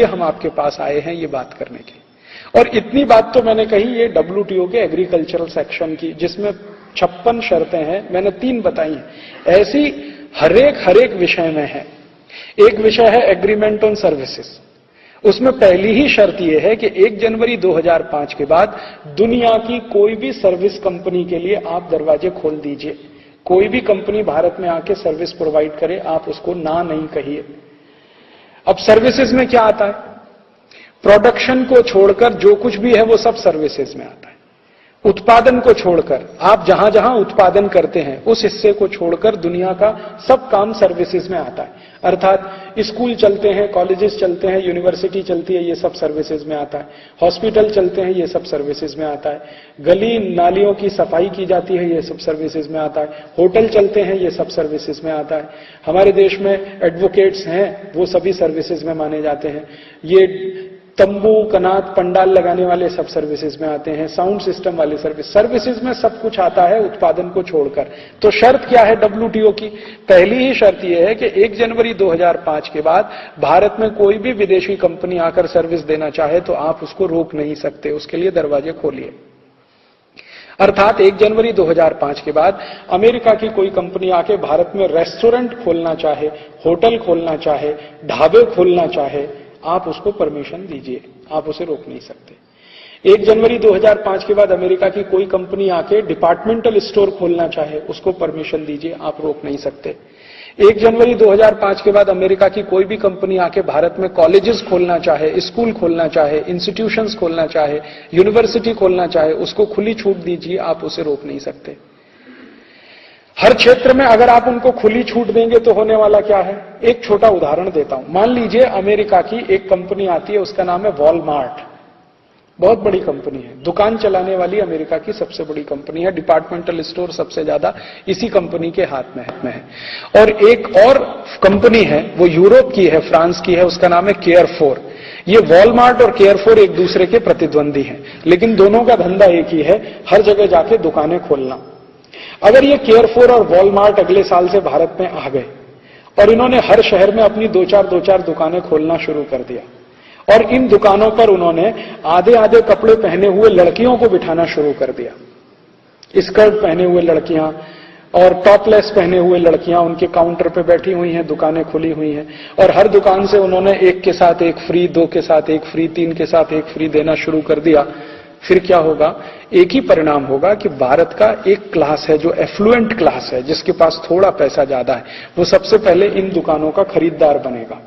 हम आपके पास आए हैं ये बात करने के। और इतनी बात तो मैंने कही ये WTO के एग्रीकल्चरल सेक्शन की, जिसमें 56 शर्तें हैं, मैंने 3 बताई हैं। ऐसी हर एक विषय में है। एक विषय है एग्रीमेंट ऑन सर्विसेज, उसमें पहली ही शर्त यह है कि 1 जनवरी 2005 के बाद दुनिया की कोई भी सर्विस कंपनी के लिए आप दरवाजे खोल दीजिए। कोई भी कंपनी भारत में आके सर्विस प्रोवाइड करे, आप उसको ना नहीं कहिए। अब सर्विसेज में क्या आता है? प्रोडक्शन को छोड़कर जो कुछ भी है वो सब सर्विसेज में आता है। उत्पादन को छोड़कर, आप जहां जहां उत्पादन करते हैं उस हिस्से को छोड़कर दुनिया का सब काम सर्विसेज में आता है। अर्थात स्कूल चलते हैं, कॉलेजेस चलते हैं, यूनिवर्सिटी चलती है, ये सब सर्विसेज में आता है। हॉस्पिटल चलते हैं, ये सब सर्विसेज में आता है। गली नालियों की सफाई की जाती है, ये सब सर्विसेज में आता है। होटल चलते हैं, ये सब सर्विसेज में आता है। हमारे देश में एडवोकेट्स हैं, वो सभी सर्विसेज में माने जाते हैं। ये तंबू कनात पंडाल लगाने वाले सब सर्विसेज में आते हैं। साउंड सिस्टम वाले सर्विसेज में सब कुछ आता है उत्पादन को छोड़कर। तो शर्त क्या है WTO की? पहली ही शर्त यह है कि 1 जनवरी 2005 के बाद भारत में कोई भी विदेशी कंपनी आकर सर्विस देना चाहे तो आप उसको रोक नहीं सकते, उसके लिए दरवाजे खोलिए। अर्थात 1 जनवरी 2005 के बाद अमेरिका की कोई कंपनी आके भारत में रेस्टोरेंट खोलना चाहे, होटल खोलना चाहे, ढाबे खोलना चाहे, आप उसको परमिशन दीजिए, आप उसे रोक नहीं सकते। 1 जनवरी 2005 के बाद अमेरिका की कोई कंपनी आके डिपार्टमेंटल स्टोर खोलना चाहे, उसको परमिशन दीजिए, आप रोक नहीं सकते। 1 जनवरी 2005 के बाद अमेरिका की कोई भी कंपनी आके भारत में कॉलेजेस खोलना चाहे, स्कूल खोलना चाहे, इंस्टीट्यूशंस खोलना चाहे, यूनिवर्सिटी खोलना चाहे, उसको खुली छूट दीजिए, आप उसे रोक नहीं सकते। हर क्षेत्र में अगर आप उनको खुली छूट देंगे तो होने वाला क्या है? एक छोटा उदाहरण देता हूं। मान लीजिए अमेरिका की एक कंपनी आती है, उसका नाम है वॉलमार्ट। बहुत बड़ी कंपनी है, दुकान चलाने वाली अमेरिका की सबसे बड़ी कंपनी है। डिपार्टमेंटल स्टोर सबसे ज्यादा इसी कंपनी के हाथ में है। और एक और कंपनी है, वो यूरोप की है, फ्रांस की है, उसका नाम है केयरफोर। ये वॉलमार्ट और केयरफोर एक दूसरे के प्रतिद्वंदी हैं, लेकिन दोनों का धंधा एक ही है, हर जगह जाके दुकानें खोलना। अगर ये केयरफोर और वॉलमार्ट अगले साल से भारत में आ गए और इन्होंने हर शहर में अपनी 2-4 दुकानें खोलना शुरू कर दिया और इन दुकानों पर उन्होंने आधे कपड़े पहने हुए लड़कियों को बिठाना शुरू कर दिया, स्कर्ट पहने हुए लड़कियां और टॉपलेस पहने हुए लड़कियां उनके काउंटर पे बैठी हुई हैं, दुकानें खुली हुई हैं, और हर दुकान से उन्होंने 1 के साथ 1 फ्री, 2 के साथ 1 फ्री, 3 के साथ 1 फ्री देना शुरू कर दिया। फिर क्या होगा? एक ही परिणाम होगा कि भारत का एक क्लास है जो एफ्लुएंट क्लास है, जिसके पास थोड़ा पैसा ज्यादा है, वो सबसे पहले इन दुकानों का खरीदार बनेगा,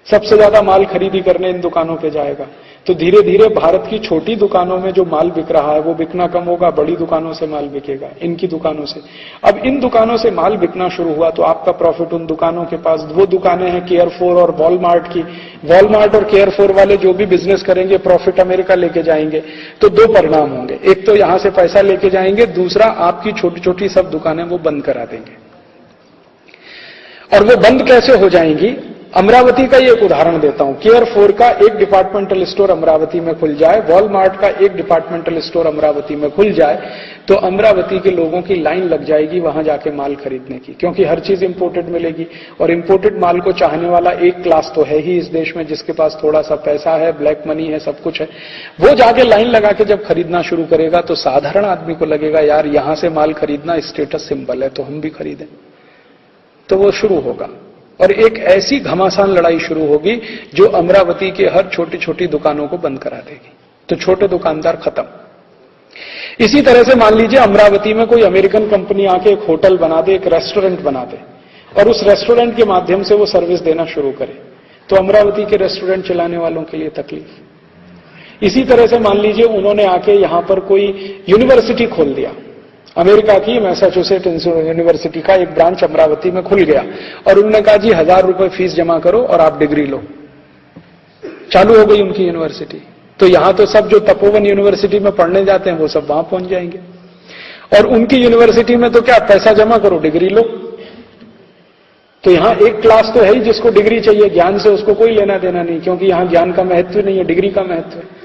सबसे ज्यादा माल खरीदी करने इन दुकानों पे जाएगा। तो धीरे धीरे भारत की छोटी दुकानों में जो माल बिक रहा है वो बिकना कम होगा, बड़ी दुकानों से माल बिकेगा, इनकी दुकानों से। अब इन दुकानों से माल बिकना शुरू हुआ तो आपका प्रॉफिट उन दुकानों के पास, वो दुकानें हैं केयरफोर और वॉलमार्ट की, वॉलमार्ट और केयरफोर वाले जो भी बिजनेस करेंगे प्रॉफिट अमेरिका लेके जाएंगे। तो 2 परिणाम होंगे, एक तो यहां से पैसा लेके जाएंगे, दूसरा आपकी छोटी छोटी सब दुकानें वो बंद करा देंगे। और वो बंद कैसे हो जाएंगी? अमरावती का एक उदाहरण देता हूं। केयरफोर का एक डिपार्टमेंटल स्टोर अमरावती में खुल जाए, वॉलमार्ट का एक डिपार्टमेंटल स्टोर अमरावती में खुल जाए, तो अमरावती के लोगों की लाइन लग जाएगी वहां जाके माल खरीदने की, क्योंकि हर चीज इंपोर्टेड मिलेगी। और इंपोर्टेड माल को चाहने वाला एक क्लास तो है ही इस देश में, जिसके पास थोड़ा सा पैसा है, ब्लैक मनी है, सब कुछ है। वो जाके लाइन लगा के जब खरीदना शुरू करेगा तो साधारण आदमी को लगेगा यार यहां से माल खरीदना स्टेटस सिंबल है, तो हम भी खरीदें। तो वो शुरू होगा और एक ऐसी घमासान लड़ाई शुरू होगी जो अमरावती के हर छोटी छोटी दुकानों को बंद करा देगी। तो छोटे दुकानदार खत्म। इसी तरह से मान लीजिए अमरावती में कोई अमेरिकन कंपनी आके एक होटल बना दे, एक रेस्टोरेंट बना दे, और उस रेस्टोरेंट के माध्यम से वो सर्विस देना शुरू करे, तो अमरावती के रेस्टोरेंट चलाने वालों के लिए तकलीफ। इसी तरह से मान लीजिए उन्होंने आके यहां पर कोई यूनिवर्सिटी खोल दिया, अमेरिका की मैसाचुसेट्स यूनिवर्सिटी का एक ब्रांच अमरावती में खुल गया और उन्होंने कहा जी 1000 रुपए फीस जमा करो और आप डिग्री लो। चालू हो गई उनकी यूनिवर्सिटी। तो यहां तो सब जो तपोवन यूनिवर्सिटी में पढ़ने जाते हैं वो सब वहां पहुंच जाएंगे, और उनकी यूनिवर्सिटी में तो क्या, पैसा जमा करो डिग्री लो। तो यहां एक क्लास तो है ही जिसको डिग्री चाहिए, ज्ञान से उसको कोई लेना देना नहीं, क्योंकि यहां ज्ञान का महत्व नहीं है, डिग्री का महत्व है।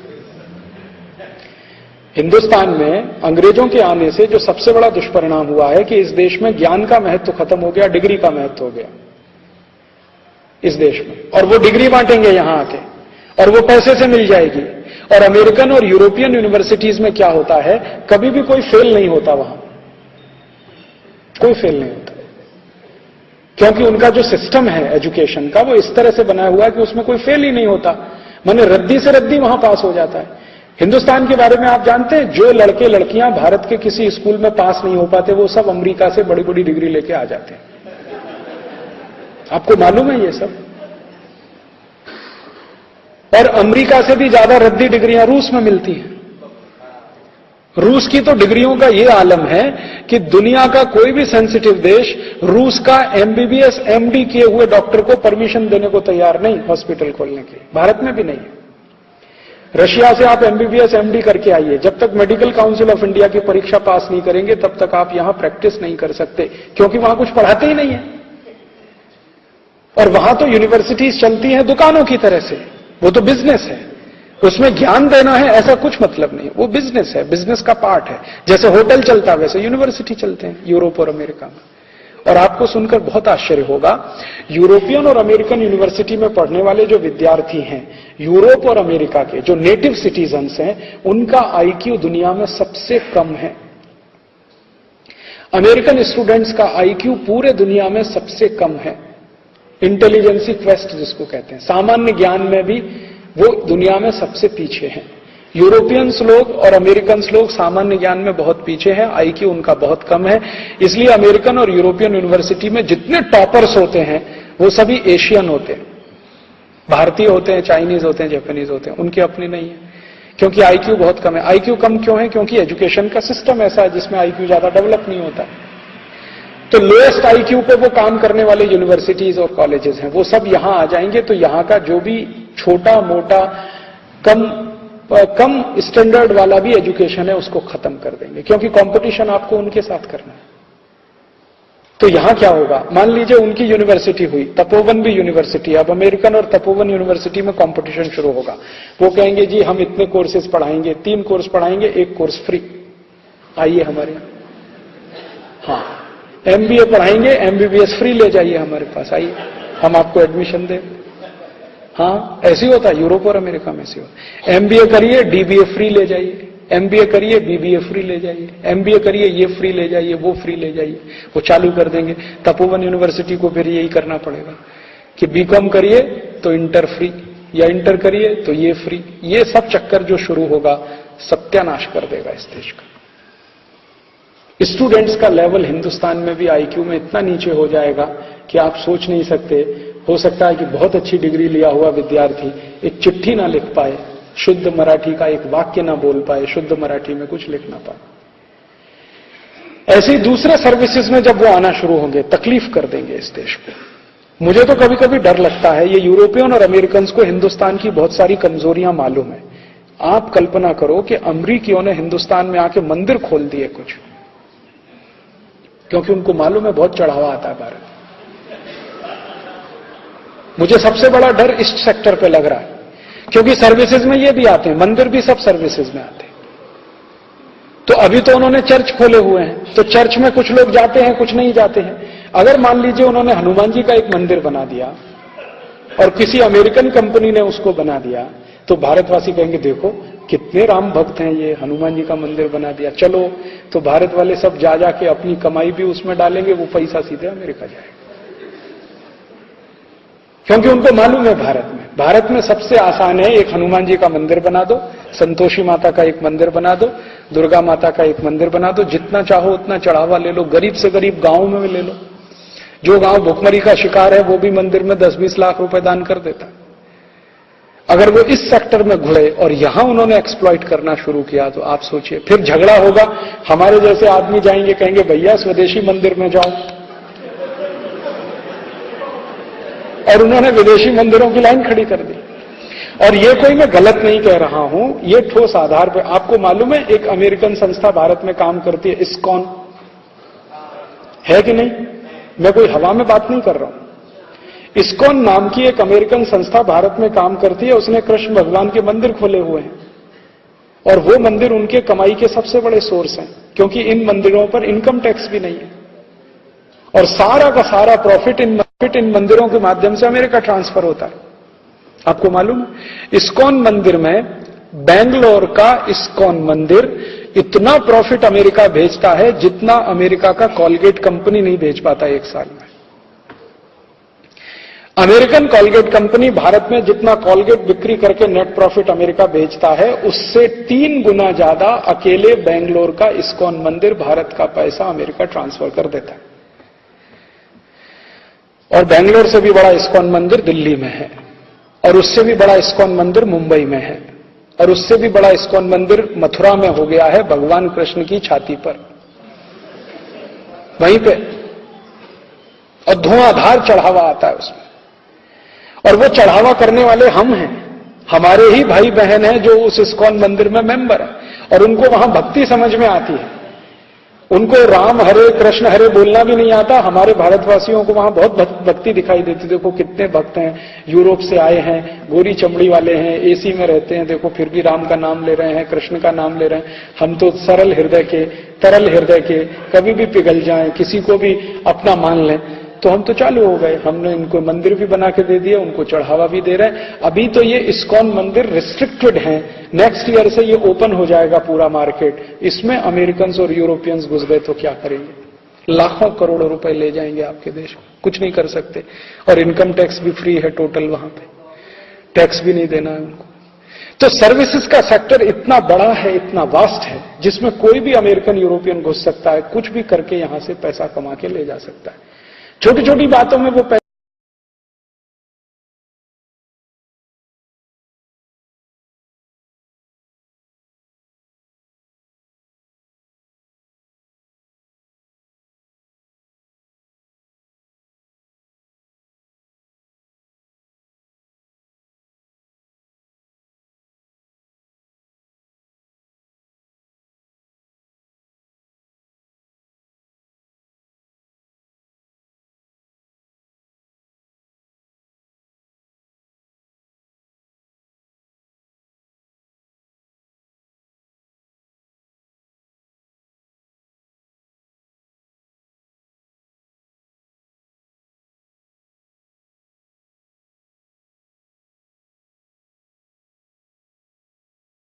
हिंदुस्तान में अंग्रेजों के आने से जो सबसे बड़ा दुष्परिणाम हुआ है कि इस देश में ज्ञान का महत्व खत्म हो गया, डिग्री का महत्व हो गया। इस देश में, और वो डिग्री बांटेंगे यहां आके, और वो पैसे से मिल जाएगी। और अमेरिकन और यूरोपियन यूनिवर्सिटीज में क्या होता है, कभी भी कोई फेल नहीं होता, वहां कोई फेल नहीं होता, क्योंकि उनका जो सिस्टम है एजुकेशन का वो इस तरह से बना हुआ है कि उसमें कोई फेल ही नहीं होता, माने रद्दी से रद्दी वहां पास हो जाता है। हिंदुस्तान के बारे में आप जानते हैं, जो लड़के लड़कियां भारत के किसी स्कूल में पास नहीं हो पाते, वो सब अमेरिका से बड़ी बड़ी डिग्री लेके आ जाते हैं। आपको मालूम है ये सब? और अमेरिका से भी ज्यादा रद्दी डिग्रियां रूस में मिलती हैं। रूस की तो डिग्रियों का ये आलम है कि दुनिया का कोई भी सेंसिटिव देश रूस का एमबीबीएस एमडी किए हुए डॉक्टर को परमिशन देने को तैयार नहीं हॉस्पिटल खोलने के लिए, भारत में भी नहीं है। रशिया से आप एमबीबीएस एमडी करके आइए, जब तक मेडिकल काउंसिल ऑफ इंडिया की परीक्षा पास नहीं करेंगे तब तक आप यहां प्रैक्टिस नहीं कर सकते, क्योंकि वहां कुछ पढ़ाते ही नहीं है। और वहां तो यूनिवर्सिटीज चलती हैं दुकानों की तरह से, वो तो बिजनेस है, उसमें ज्ञान देना है ऐसा कुछ मतलब नहीं, वो बिजनेस है, बिजनेस का पार्ट है। जैसे होटल चलता है वैसे यूनिवर्सिटी चलते हैं यूरोप और अमेरिका में। और आपको सुनकर बहुत आश्चर्य होगा, यूरोपियन और अमेरिकन यूनिवर्सिटी में पढ़ने वाले जो विद्यार्थी हैं, यूरोप और अमेरिका के जो नेटिव सिटीजन्स हैं, उनका आईक्यू दुनिया में सबसे कम है। अमेरिकन स्टूडेंट्स का आईक्यू पूरे दुनिया में सबसे कम है। इंटेलिजेंसी क्वेस्ट जिसको कहते हैं, सामान्य ज्ञान में भी वो दुनिया में सबसे पीछे हैं। यूरोपियंस लोग और अमेरिकन्स लोग सामान्य ज्ञान में बहुत पीछे हैं, आईक्यू उनका बहुत कम है। इसलिए अमेरिकन और यूरोपियन यूनिवर्सिटी में जितने टॉपर्स होते हैं वो सभी एशियन होते हैं, भारतीय होते हैं, चाइनीज होते हैं, जापानीज होते हैं, उनके अपने नहीं है, क्योंकि आईक्यू बहुत कम है। आईक्यू कम क्यों है? क्योंकि एजुकेशन का सिस्टम ऐसा है जिसमें आईक्यू ज्यादा डेवलप नहीं होता। तो लोएस्ट आईक्यू पे वो काम करने वाले यूनिवर्सिटीज और कॉलेजेस हैं, वो सब यहां आ जाएंगे, तो यहां का जो भी छोटा मोटा कम स्टैंडर्ड वाला भी एजुकेशन है उसको खत्म कर देंगे, क्योंकि कंपटीशन आपको उनके साथ करना है। तो यहां क्या होगा, मान लीजिए उनकी यूनिवर्सिटी हुई, तपोवन भी यूनिवर्सिटी, अब अमेरिकन और तपोवन यूनिवर्सिटी में कंपटीशन शुरू होगा। वो कहेंगे जी हम इतने कोर्सेज पढ़ाएंगे, 3 कोर्स पढ़ाएंगे, 1 कोर्स फ्री, आइए हमारे यहां। हाँ, एमबीए पढ़ाएंगे, एमबीबीएस फ्री ले जाइए हमारे पास, आइए हम आपको एडमिशन दें। हाँ, ऐसे ही होता है, यूरोप और अमेरिका में ऐसे होता है। एमबीए करिए, डीबीए फ्री ले जाइए, एमबीए करिए, बीबीए फ्री ले जाइए, एमबीए करिए, ये फ्री ले जाइए, वो फ्री ले जाइए, वो चालू कर देंगे। तपोवन यूनिवर्सिटी को फिर यही करना पड़ेगा कि बीकॉम करिए तो इंटर फ्री, या इंटर करिए तो ये फ्री। ये सब चक्कर जो शुरू होगा सत्यानाश कर देगा इस देश का। स्टूडेंट्स का लेवल हिंदुस्तान में भी आईक्यू में इतना नीचे हो जाएगा कि आप सोच नहीं सकते। हो सकता है कि बहुत अच्छी डिग्री लिया हुआ विद्यार्थी एक चिट्ठी ना लिख पाए, शुद्ध मराठी का एक वाक्य ना बोल पाए, शुद्ध मराठी में कुछ लिख ना पाए। ऐसे ही दूसरे सर्विसेज में जब वो आना शुरू होंगे तकलीफ कर देंगे इस देश को। मुझे तो कभी कभी डर लगता है, ये यूरोपियन और अमेरिकन को हिंदुस्तान की बहुत सारी कमजोरियां मालूम है। आप कल्पना करो कि अमरीकियों ने हिंदुस्तान में आके मंदिर खोल दिए कुछ, क्योंकि उनको मालूम है बहुत चढ़ावा आता है भारत। मुझे सबसे बड़ा डर इस सेक्टर पे लग रहा है, क्योंकि सर्विसेज में ये भी आते हैं, मंदिर भी सब सर्विसेज में आते हैं। तो अभी तो उन्होंने चर्च खोले हुए हैं, तो चर्च में कुछ लोग जाते हैं, कुछ नहीं जाते हैं। अगर मान लीजिए उन्होंने हनुमान जी का एक मंदिर बना दिया और किसी अमेरिकन कंपनी ने उसको बना दिया, तो भारतवासी कहेंगे देखो कितने राम भक्त हैं, ये हनुमान जी का मंदिर बना दिया, चलो। तो भारत वाले सब जा जाके अपनी कमाई भी उसमें डालेंगे, वो पैसा सीधे अमेरिका जाएगा, क्योंकि उनको मालूम है भारत में सबसे आसान है, एक हनुमान जी का मंदिर बना दो, संतोषी माता का एक मंदिर बना दो, दुर्गा माता का एक मंदिर बना दो, जितना चाहो उतना चढ़ावा ले लो, गरीब से गरीब गांव में ले लो। जो गांव भुखमरी का शिकार है वो भी मंदिर में 10-20 लाख रुपए दान कर देता। अगर वो इस सेक्टर में घुड़े और यहां उन्होंने एक्सप्लॉइट करना शुरू किया, तो आप सोचिए फिर झगड़ा होगा। हमारे जैसे आदमी जाएंगे, कहेंगे भैया स्वदेशी मंदिर में जाओ, और उन्होंने विदेशी मंदिरों की लाइन खड़ी कर दी। और ये कोई मैं गलत नहीं कह रहा हूं, ये ठोस आधार पर। आपको मालूम है एक अमेरिकन संस्था भारत में काम करती है, इस्कॉन, है कि नहीं? मैं कोई हवा में बात नहीं कर रहा हूं। इस्कॉन नाम की एक अमेरिकन संस्था भारत में काम करती है, उसने कृष्ण भगवान के मंदिर खोले हुए हैं, और वो मंदिर उनके कमाई के सबसे बड़े सोर्स हैं, क्योंकि इन मंदिरों पर इनकम टैक्स भी नहीं है, और सारा का सारा प्रॉफिट इन इन मंदिरों के माध्यम से अमेरिका ट्रांसफर होता है। आपको मालूम है, इस्कॉन मंदिर में, बेंगलोर का इस्कॉन मंदिर इतना प्रॉफिट अमेरिका भेजता है जितना अमेरिका का कॉलगेट कंपनी नहीं भेज पाता एक साल में। अमेरिकन कॉलगेट कंपनी भारत में जितना कॉलगेट बिक्री करके नेट प्रॉफिट अमेरिका भेजता है, उससे 3 गुना ज्यादा अकेले बेंगलोर का इस्कॉन मंदिर भारत का पैसा अमेरिका ट्रांसफर कर देता है। और बेंगलोर से भी बड़ा इस्कॉन मंदिर दिल्ली में है, और उससे भी बड़ा इस्कॉन मंदिर मुंबई में है, और उससे भी बड़ा इस्कॉन मंदिर मथुरा में हो गया है भगवान कृष्ण की छाती पर, वहीं पे, और धुआंधार चढ़ावा आता है उसमें। और वो चढ़ावा करने वाले हम हैं, हमारे ही भाई बहन हैं जो उस इस्कॉन मंदिर में मेंबर हैं, और उनको वहां भक्ति समझ में आती है। उनको राम हरे कृष्ण हरे बोलना भी नहीं आता। हमारे भारतवासियों को वहां बहुत भक्ति दिखाई देती। देखो कितने भक्त हैं, यूरोप से आए हैं, गोरी चमड़ी वाले हैं, एसी में रहते हैं, देखो फिर भी राम का नाम ले रहे हैं, कृष्ण का नाम ले रहे हैं। हम तो सरल हृदय के, तरल हृदय के, कभी भी पिघल जाएं, किसी को भी अपना मान लें, तो हम तो चालू हो गए। हमने इनको मंदिर भी बना के दे दिया, उनको चढ़ावा भी दे रहे हैं। अभी तो ये इस्कॉन मंदिर रिस्ट्रिक्टेड हैं, नेक्स्ट ईयर से ये ओपन हो जाएगा पूरा मार्केट। इसमें अमेरिकन्स और यूरोपियंस घुस गए तो क्या करेंगे? लाखों करोड़ों रुपए ले जाएंगे आपके देश में, कुछ नहीं कर सकते। और इनकम टैक्स भी फ्री है टोटल, वहां पे टैक्स भी नहीं देना है उनको। तो सर्विसेज का सेक्टर इतना बड़ा है, इतना वास्ट है, जिसमें कोई भी अमेरिकन यूरोपियन घुस सकता है, कुछ भी करके यहां से पैसा कमा के ले जा सकता है। छोटी छोटी बातों में वो